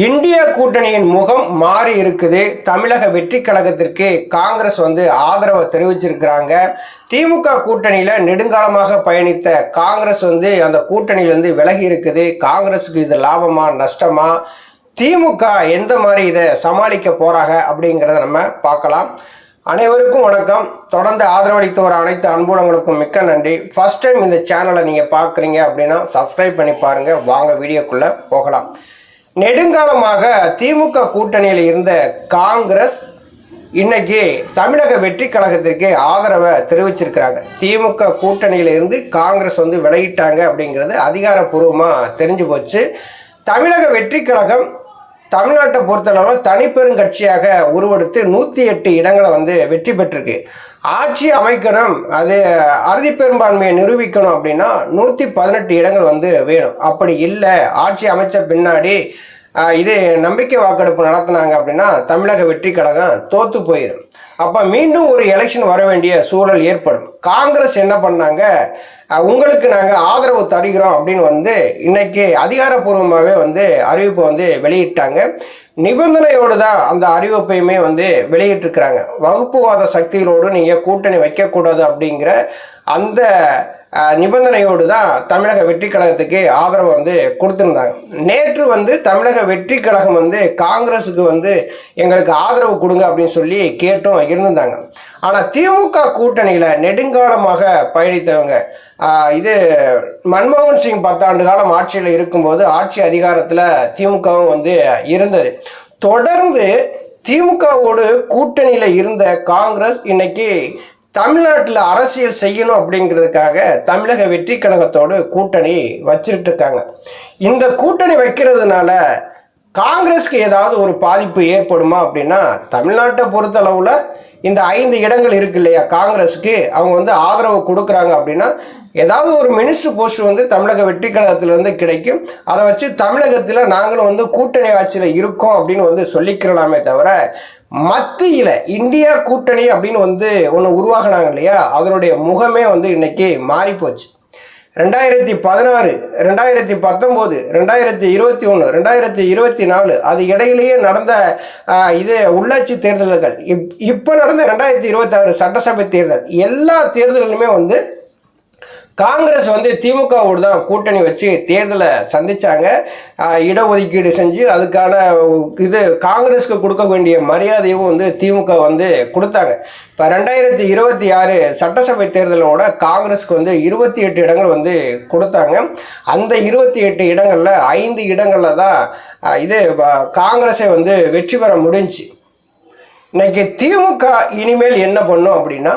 இந்திய கூட்டணியின் முகம் மாறி இருக்குது. தமிழக வெற்றி கழகத்திற்கு காங்கிரஸ் ஆதரவை தெரிவிச்சிருக்கிறாங்க. திமுக கூட்டணியில நெடுங்காலமாக பயணித்த காங்கிரஸ் அந்த கூட்டணியிலிருந்து விலகி இருக்குது. காங்கிரஸுக்கு இது லாபமா நஷ்டமா, திமுக எந்த மாதிரி இதை சமாளிக்க போறாங்க அப்படிங்கிறத நம்ம பார்க்கலாம். அனைவருக்கும் வணக்கம். தொடர்ந்து ஆதரவளித்து வர அனைத்து அன்புலங்களுக்கும் மிக்க நன்றி. ஃபர்ஸ்ட் டைம் இந்த சேனலை நீங்க பார்க்குறீங்க அப்படின்னா சப்ஸ்கிரைப் பண்ணி பாருங்க. வாங்க வீடியோக்குள்ள போகலாம். நெடுங்காலமாக திமுக கூட்டணியில் இருந்த காங்கிரஸ் இன்னைக்கு தமிழக வெற்றி கழகத்திற்கு ஆதரவை தெரிவிச்சிருக்கிறாங்க. திமுக கூட்டணியில் இருந்து காங்கிரஸ் விலகிட்டாங்க அப்படிங்கிறது அதிகாரப்பூர்வமாக தெரிஞ்சு போச்சு. தமிழக வெற்றி கழகம் தமிழ்நாட்டை பொறுத்தளவு தனிப்பெரும் கட்சியாக உருவெடுத்து 108 இடங்களை வெற்றி பெற்றிருக்கு. ஆட்சி அமைக்கணும், அது அறுதி பெரும்பான்மையை நிரூபிக்கணும் அப்படின்னா 118 இடங்கள் வேணும். அப்படி இல்லை, ஆட்சி அமைச்ச பின்னாடி இது நம்பிக்கை வாக்கெடுப்பு நடத்தினாங்க அப்படின்னா தமிழக வெற்றி கழகம் தோத்து போயிடும். அப்போ மீண்டும் ஒரு எலெக்ஷன் வர வேண்டிய சூழல் ஏற்படும். காங்கிரஸ் என்ன பண்ணாங்க, உங்களுக்கு நாங்கள் ஆதரவு தருகிறோம் அப்படின்னு இன்னைக்கு அதிகாரப்பூர்வமாகவே அறிவிப்பை வெளியிட்டாங்க. நிபந்தனையோடு தான் அந்த அறிவிப்பையுமே வெளியிட்டிருக்கிறாங்க. வகுப்புவாத சக்திகளோடு நீங்கள் கூட்டணி வைக்கக்கூடாது அப்படிங்கிற அந்த நிபந்தனையோடு தான் தமிழக வெற்றி கழகத்துக்கு ஆதரவு கொடுத்துருந்தாங்க. நேற்று தமிழக வெற்றி கழகம் காங்கிரஸுக்கு எங்களுக்கு ஆதரவு கொடுங்க அப்படின்னு சொல்லி கேட்டும் இருந்திருந்தாங்க. ஆனால் திமுக கூட்டணியில் நெடுங்காலமாக பயணித்தவங்க, இது மன்மோகன் சிங் 10 ஆண்டு காலம் ஆட்சியில் இருக்கும்போது ஆட்சி அதிகாரத்தில் திமுகவும் இருந்தது. தொடர்ந்து திமுகவோடு கூட்டணியில் இருந்த காங்கிரஸ் இன்னைக்கு தமிழ்நாட்டில் அரசியல் செய்யணும் அப்படிங்கிறதுக்காக தமிழக வெற்றி கழகத்தோடு கூட்டணி வச்சுட்டு இருக்காங்க. இந்த கூட்டணி வைக்கிறதுனால காங்கிரஸ்க்கு ஏதாவது ஒரு பாதிப்பு ஏற்படுமா அப்படின்னா, தமிழ்நாட்டை பொறுத்தளவில் இந்த 5 இடங்கள் இருக்கு இல்லையா காங்கிரஸுக்கு, அவங்க ஆதரவு கொடுக்குறாங்க அப்படின்னா ஏதாவது ஒரு மினிஸ்டர் போஸ்ட் தமிழக வெற்றி கழகத்திலிருந்து கிடைக்கும். அதை வச்சு தமிழகத்தில் நாங்களும் கூட்டணி ஆட்சியில் இருக்கோம் அப்படின்னு சொல்லிக்கிறலாமே தவிர, மத்தியில் இந்தியா கூட்டணி அப்படின்னு ஒன்று உருவாகினாங்க இல்லையா, அதனுடைய முகமே இன்னைக்கு மாறி போச்சு. 2016, 2019, 2021, 2024 அது இடையிலேயே நடந்த இது உள்ளாட்சி தேர்தல்கள், இப்போ நடந்த 2026 சட்டசபை தேர்தல், எல்லா தேர்தலுமே காங்கிரஸ் திமுகவோடு தான் கூட்டணி வச்சு தேர்தலை சந்திச்சாங்க. இடஒதுக்கீடு செஞ்சு அதுக்கான இது காங்கிரஸுக்கு கொடுக்க வேண்டிய மரியாதையும் திமுக கொடுத்தாங்க. இப்போ 2026 சட்டசபை தேர்தலோட காங்கிரஸுக்கு 28 இடங்கள் கொடுத்தாங்க. அந்த 28 இடங்களில் 5 இடங்களில் தான் இது காங்கிரஸை வெற்றி பெற முடிஞ்சு. இன்னைக்கு திமுக இனிமேல் என்ன பண்ணும் அப்படின்னா,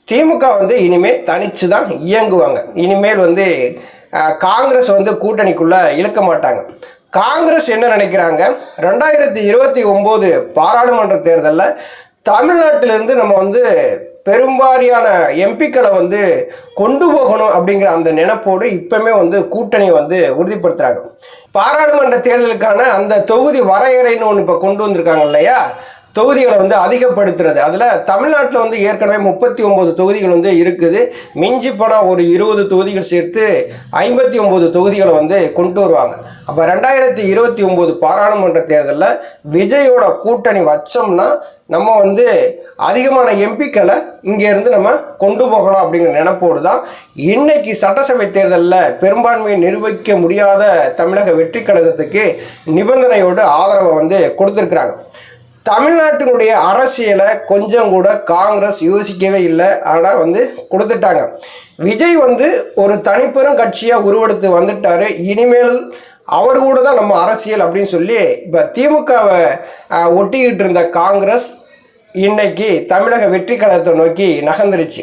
திமுக இனிமேல் தனிச்சு தான் இயங்குவாங்க. இனிமேல் காங்கிரஸ் கூட்டணிக்குள்ளே இழுக்க மாட்டாங்க. காங்கிரஸ் என்ன நினைக்கிறாங்க, 2029 பாராளுமன்ற தேர்தலில் தமிழ்நாட்டிலிருந்து நம்ம பெரும்பாரியான எம்பிக்களை கொண்டு போகணும் அப்படிங்கிற அந்த நினைப்போடு இப்பவுமே கூட்டணி உறுதிப்படுத்துகிறாங்க. பாராளுமன்ற தேர்தலுக்கான அந்த தொகுதி வரையறைன்னு ஒன்று இப்போ கொண்டு வந்திருக்காங்க இல்லையா, தொகுதிகளை அதிகப்படுத்துறது. அதில் தமிழ்நாட்டில் ஏற்கனவே 39 தொகுதிகள் இருக்குது. மிஞ்சி போனால் ஒரு 20 தொகுதிகள் சேர்த்து 59 தொகுதிகளை கொண்டு வருவாங்க. அப்போ 2029 பாராளுமன்ற தேர்தலில் விஜயோட கூட்டணி வச்சோம்னா நம்ம அதிகமான எம்பிக்களை இங்கேருந்து நம்ம கொண்டு போகணும் அப்படிங்கிற நினைப்போடு தான் இன்னைக்கு சட்டசபை தேர்தலில் பெரும்பான்மையை நிரூபிக்க முடியாத தமிழக வெற்றி கழகத்துக்கு நிபந்தனையோடு ஆதரவை கொடுத்துருக்குறாங்க. தமிழ்நாட்டினுடைய அரசியலை கொஞ்சம் கூட காங்கிரஸ் யோசிக்கவே இல்லை, ஆனால் கொடுத்துட்டாங்க. விஜய் ஒரு தனிப்பெரும் கட்சியாக உருவெடுத்து வந்துட்டாரு. இனிமேல் அவர் கூட தான் நம்ம அரசியல் அப்படின்னு சொல்லி இப்போ திமுகவை ஒட்டிக்கிட்டு இருந்த காங்கிரஸ் இன்னைக்கு தமிழக வெற்றி கழகத்தை நோக்கி நகர்ந்துருச்சு.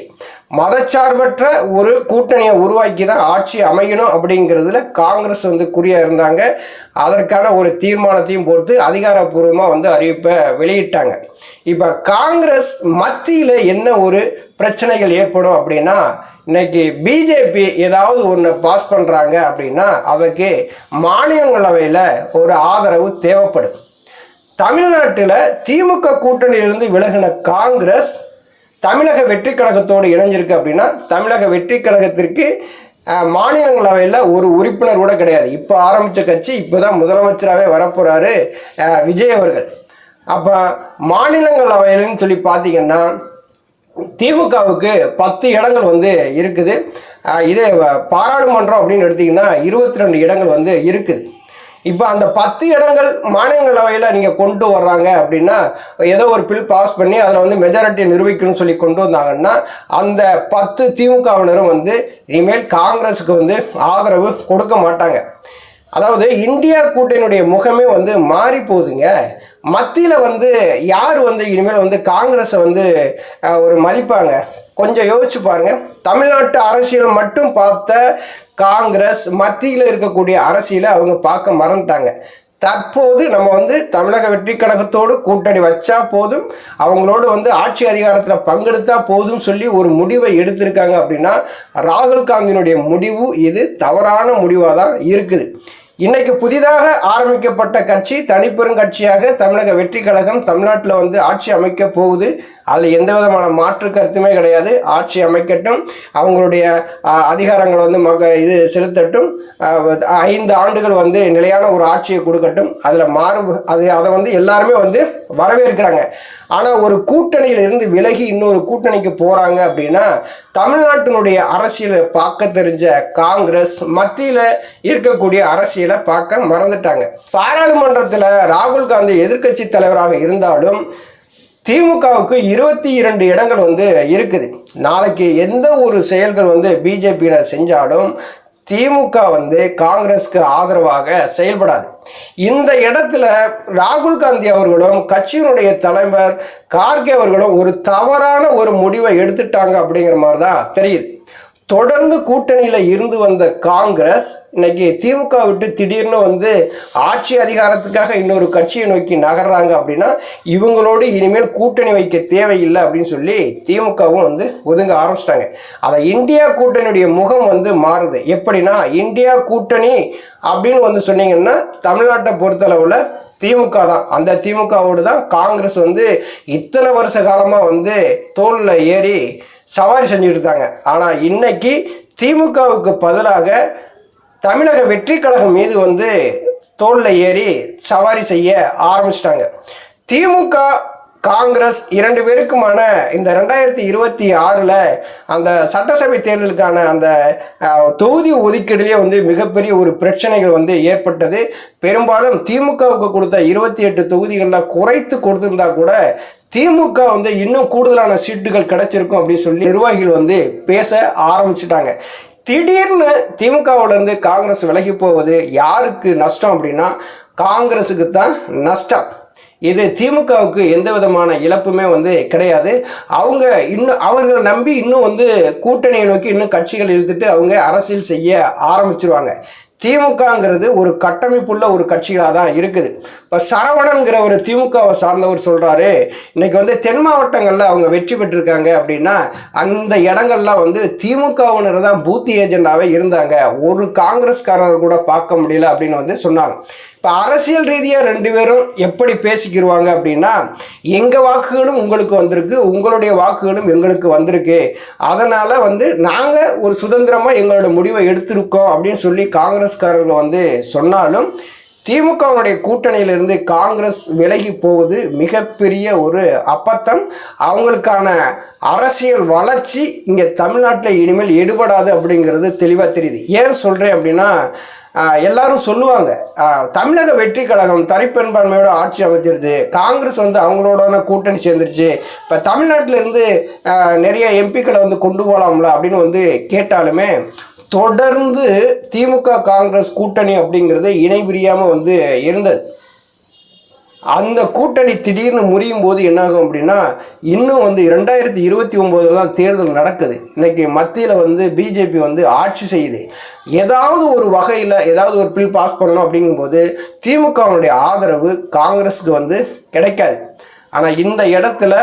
மதச்சார்பற்ற ஒரு கூட்டணியை உருவாக்கி தான் ஆட்சி அமையணும் அப்படிங்கிறதுல காங்கிரஸ் குறியாக இருந்தாங்க. அதற்கான ஒரு தீர்மானத்தையும் பொறுத்து அதிகாரப்பூர்வமாக அறிவிப்பை வெளியிட்டாங்க. இப்போ காங்கிரஸ் மத்தியில் என்ன ஒரு பிரச்சனைகள் ஏற்படும் அப்படின்னா, இன்னைக்கு பிஜேபி ஏதாவது ஒன்று பாஸ் பண்ணுறாங்க அப்படின்னா அதற்கு மாநிலங்களவையில் ஒரு ஆதரவு தேவைப்படும். தமிழ்நாட்டில் திமுக கூட்டணியிலிருந்து விலகின காங்கிரஸ் தமிழக வெற்றி கழகத்தோடு இணைஞ்சிருக்கு அப்படின்னா தமிழக வெற்றி கழகத்திற்கு மாநிலங்களவையில் ஒரு உறுப்பினர் கூட கிடையாது. இப்போ ஆரம்பித்த கட்சி, இப்போ தான் முதலமைச்சராகவே வரப்போகிறாரு விஜய் அவர்கள். அப்போ மாநிலங்களவையில்னு சொல்லி பார்த்தீங்கன்னா திமுகவுக்கு 10 இடங்கள் வந்து இருக்குது. இதே பாராளுமன்றம் அப்படின்னு எடுத்திங்கன்னா 22 இடங்கள் வந்து இருக்குது. இப்போ அந்த 10 இடங்கள் மாநிலங்களவையில் நீங்கள் கொண்டு வர்றாங்க அப்படின்னா, ஏதோ ஒரு பில் பாஸ் பண்ணி அதில் வந்து மெஜாரிட்டி நிரூபிக்கணும்னு சொல்லி கொண்டு வந்தாங்கன்னா, அந்த 10 திமுகவினரும் வந்து இனிமேல் காங்கிரஸுக்கு வந்து ஆதரவு கொடுக்க மாட்டாங்க. அதாவது இந்தியா கூட்டணியுடைய முகமே வந்து மாறி போகுதுங்க. மத்தியில் வந்து யார் வந்து இனிமேல் வந்து காங்கிரஸை வந்து ஒரு மதிப்பாங்க? கொஞ்சம் யோசிச்சு பாருங்க. தமிழ்நாட்டு அரசியல் மட்டும் பார்த்த காங்கிரஸ் மத்தியில் இருக்கக்கூடிய அரசியலை அவங்க பார்க்க மறந்துட்டாங்க. தற்போது நம்ம வந்து தமிழக வெற்றி கழகத்தோடு கூட்டணி வச்சா போதும், அவங்களோடு வந்து ஆட்சி அதிகாரத்தில் பங்கெடுத்தா போதும் சொல்லி ஒரு முடிவை எடுத்திருக்காங்க. அப்படின்னா ராகுல் காந்தியினுடைய முடிவு இது தவறான முடிவாக தான் இருக்குது. இன்னைக்கு புதிதாக ஆரம்பிக்கப்பட்ட கட்சி தனிப்பெரும் கட்சியாக தமிழக வெற்றி கழகம் தமிழ்நாட்டில் வந்து ஆட்சி அமைக்க போகுது. அதில் எந்த விதமான மாற்று கருத்துமே கிடையாது. ஆட்சி அமைக்கட்டும், அவங்களுடைய அதிகாரங்களை வந்து இது செலுத்தட்டும், 5 ஆண்டுகள் வந்து நிலையான ஒரு ஆட்சியை கொடுக்கட்டும். அதில் அதை வந்து எல்லாருமே வந்து வரவேற்கிறாங்க. ஆனால் ஒரு கூட்டணியில் இருந்து விலகி இன்னொரு கூட்டணிக்கு போகிறாங்க அப்படின்னா தமிழ்நாட்டினுடைய அரசியலை பார்க்க தெரிஞ்ச காங்கிரஸ் மத்தியில் இருக்கக்கூடிய அரசியலை பார்க்க மறந்துட்டாங்க. பாராளுமன்றத்தில் ராகுல் காந்தி எதிர்க்கட்சி தலைவராக இருந்தாலும் திமுகவுக்கு 22 இடங்கள் வந்து இருக்குது. நாளைக்கு எந்த ஒரு செயல்கள் வந்து பிஜேபியினர் செஞ்சாலும் திமுக வந்து காங்கிரஸ்க்கு ஆதரவாக செயல்படாது. இந்த இடத்துல ராகுல் காந்தி அவர்களும் கட்சியினுடைய தலைவர் கார்கே அவர்களும் ஒரு தவறான ஒரு முடிவை எடுத்துட்டாங்க அப்படிங்கிற மாதிரி தான் தெரியுது. தொடர்ந்து கூட்டணியில் இருந்து வந்த காங்கிரஸ் இன்னைக்கு திமுக விட்டு திடீர்னு வந்து ஆட்சி அதிகாரத்துக்காக இன்னொரு கட்சியை நோக்கி நகர்றாங்க. அப்படின்னா இவங்களோடு இனிமேல் கூட்டணி வைக்க தேவையில்லை அப்படின்னு சொல்லி திமுகவும் வந்து ஒதுங்க ஆரம்பிச்சிட்டாங்க. அதை இந்தியா கூட்டணியுடைய முகம் வந்து மாறுது. எப்படின்னா இந்தியா கூட்டணி அப்படின்னு வந்து சொன்னீங்கன்னா தமிழ்நாட்டை பொறுத்தளவில் திமுக தான். அந்த திமுகவோடு தான் காங்கிரஸ் வந்து இத்தனை வருஷ காலமாக வந்து தோளில் ஏறி சவாரி செஞ்சுட்டு இருந்தாங்க. ஆனால் இன்னைக்கு திமுகவுக்கு பதிலாக தமிழக வெற்றி கழகம் மீது வந்து தோளில் ஏறி சவாரி செய்ய ஆரம்பிச்சிட்டாங்க. திமுக காங்கிரஸ் 2 பேருக்குமான இந்த 2026 அந்த சட்டசபை தேர்தலுக்கான அந்த தொகுதி ஒதுக்கீடுலேயே வந்து மிகப்பெரிய ஒரு பிரச்சனைகள் வந்து ஏற்பட்டது. பெரும்பாலும் திமுகவுக்கு கொடுத்த 28 தொகுதிகளில் குறைத்து கொடுத்திருந்தா கூட திமுக வந்து இன்னும் கூடுதலான சீட்டுகள் கிடைச்சிருக்கும் அப்படின்னு சொல்லி நிர்வாகிகள் வந்து பேச ஆரம்பிச்சுட்டாங்க. திடீர்னு திமுகவிலிருந்து காங்கிரஸ் விலகி போவது யாருக்கு நஷ்டம் அப்படின்னா காங்கிரஸுக்கு தான் நஷ்டம். இது திமுகவுக்கு எந்த விதமான இழப்புமே வந்து கிடையாது. அவர்கள் நம்பி இன்னும் வந்து கூட்டணியை நோக்கி இன்னும் கட்சிகள் இழுத்துட்டு அவங்க அரசியல் செய்ய ஆரம்பிச்சிருவாங்க. திமுகங்கிறது ஒரு கட்டமைப்புள்ள ஒரு கட்சிகளாக தான் இருக்குது. இப்போ சரவணன்கிற ஒரு திமுகவை சார்ந்தவர் சொல்கிறாரு, இன்னைக்கு வந்து தென் மாவட்டங்களில் அவங்க வெற்றி பெற்றிருக்காங்க அப்படின்னா அந்த இடங்கள்லாம் வந்து திமுகவினர் தான் பூத் ஏஜெண்டாகவே இருந்தாங்க, ஒரு காங்கிரஸ்காரர் கூட பார்க்க முடியல அப்படின்னு வந்து சொன்னாங்க. இப்போ அரசியல் ரீதியாக 2 பேரும் எப்படி பேசிக்கிடுவாங்க அப்படின்னா எங்கள் வாக்குகளும் உங்களுக்கு வந்திருக்கு, உங்களுடைய வாக்குகளும் எங்களுக்கு வந்திருக்கு, அதனால் வந்து நாங்கள் ஒரு சுதந்திரமாக எங்களோட முடிவை எடுத்திருக்கோம் அப்படின்னு சொல்லி காங்கிரஸ்காரர்கள் வந்து சொன்னாலும் திமுகவுடைய கூட்டணியிலிருந்து காங்கிரஸ் விலகி போவது மிகப்பெரிய ஒரு அப்பத்தம். அவங்களுக்கான அரசியல் வளர்ச்சி இங்கே தமிழ்நாட்டில் இனிமேல் எடுபடாது அப்படிங்கிறது தெளிவாக தெரியுது. ஏன் சொல்கிறேன் அப்படின்னா எல்லாரும் சொல்லுவாங்க தமிழக வெற்றி கழகம் தனிப்பெரும்பான்மையோட ஆட்சி அமைச்சிருது, காங்கிரஸ் வந்து அவங்களோட கூட்டணி சேர்ந்துருச்சு, இப்போ தமிழ்நாட்டில் இருந்து நிறைய எம்பிக்களை வந்து கொண்டு போகலாம்ல அப்படின்னு வந்து கேட்டாலுமே தொடர்ந்து திமுக காங்கிரஸ் கூட்டணி அப்படிங்கிறது இணை பிரியாமல் வந்து இருந்தது. அந்த கூட்டணி திடீர்னு முறியும் போது என்னாகும் அப்படின்னா இன்னும் வந்து 2029 தேர்தல் நடக்குது. இன்னைக்கு மத்தியில் வந்து பிஜேபி வந்து ஆட்சி செய்யுது. ஏதாவது ஒரு வகையில் ஏதாவது ஒரு பில் பாஸ் பண்ணணும் அப்படிங்கும்போது திமுகவுடைய ஆதரவு காங்கிரஸுக்கு வந்து கிடைக்காது. ஆனால் இந்த இடத்துல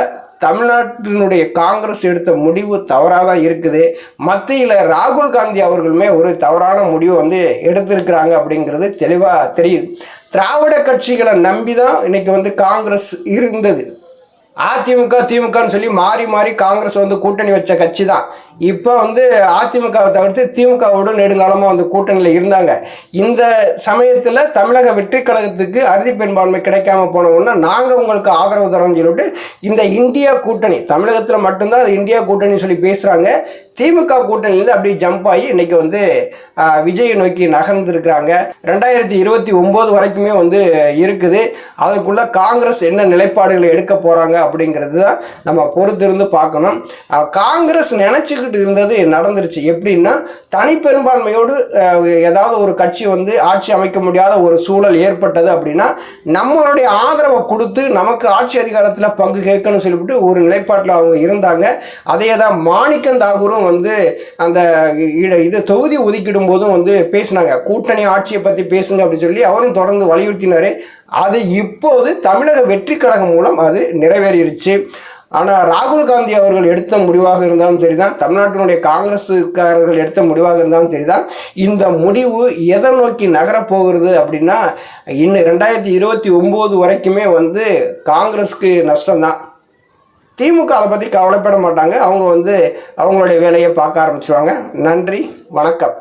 தமிழ்நாட்டினுடைய காங்கிரஸ் எடுத்த முடிவு தவறாக தான் இருக்குது. மத்தியில் ராகுல் காந்தி அவர்களுமே ஒரு தவறான முடிவு வந்து எடுத்திருக்கிறாங்க அப்படிங்கிறது தெளிவாக தெரியுது. திராவிட கட்சிகளை நம்பி தான் இன்னைக்கு வந்து காங்கிரஸ் இருந்தது. அதிமுக திமுகன்னு சொல்லி மாறி மாறி காங்கிரஸ் வந்து கூட்டணி வச்ச கட்சி தான். இப்போ வந்து அதிமுகவை தவிர்த்து திமுகவோடு நெடுங்காலமாக வந்து கூட்டணியில் இருந்தாங்க. இந்த சமயத்தில் தமிழக வெற்றி கழகத்துக்கு அறுதி பெரும்பான்மை கிடைக்காம போன உடனே நாங்கள் உங்களுக்கு ஆதரவு தரோம்னு சொல்லிட்டு இந்த இந்தியா கூட்டணி, தமிழகத்தில் மட்டும்தான் அது இந்தியா கூட்டணின்னு சொல்லி பேசுகிறாங்க. திமுக கூட்டணியிலேருந்து அப்படியே ஜம்ப் ஆகி இன்னைக்கு வந்து விஜயை நோக்கி நகர்ந்துருக்கிறாங்க. 2029 வரைக்குமே வந்து இருக்குது. அதற்குள்ள காங்கிரஸ் என்ன நிலைப்பாடுகளை எடுக்க போகிறாங்க அப்படிங்கிறது தான் நம்ம பொறுத்திருந்து பார்க்கணும். காங்கிரஸ் நினச்சிக்கிட்டு இருந்தது நடந்துருச்சு. எப்படின்னா, தனிப்பெரும்பான்மையோடு ஏதாவது ஒரு கட்சி வந்து ஆட்சி அமைக்க முடியாத ஒரு சூழல் ஏற்பட்டது அப்படின்னா நம்மளுடைய ஆதரவை கொடுத்து நமக்கு ஆட்சி அதிகாரத்தில் பங்கு கேட்கணும்னு சொல்லிவிட்டு ஒரு நிலைப்பாட்டில் அவங்க இருந்தாங்க. அதே தான் மாணிக்கம் தாகூரும் வந்து அந்த இது தொகுதி ஒதுக்கிடும் போதும் வந்து பேசினாங்க. கூட்டணி ஆட்சியை பற்றி பேசுங்க அப்படின்னு சொல்லி அவரும் தொடர்ந்து வலியுறுத்தினார். அது இப்போது தமிழக வெற்றி கழகம் மூலம் அது நிறைவேறிடுச்சு. ஆனால் ராகுல் காந்தி அவர்கள் எடுத்த முடிவாக இருந்தாலும் சரிதான், தமிழ்நாட்டினுடைய காங்கிரஸுக்காரர்கள் எடுத்த முடிவாக இருந்தாலும் சரிதான், இந்த முடிவு எதை நோக்கி நகரப்போகிறது அப்படின்னா இன்னும் 2029 வரைக்குமே வந்து காங்கிரஸுக்கு நஷ்டம்தான். திமுக அதை பற்றி கவலைப்பட மாட்டாங்க. அவங்க வந்து அவங்களுடைய வேலையை பார்க்க ஆரம்பிச்சுருவாங்க. நன்றி, வணக்கம்.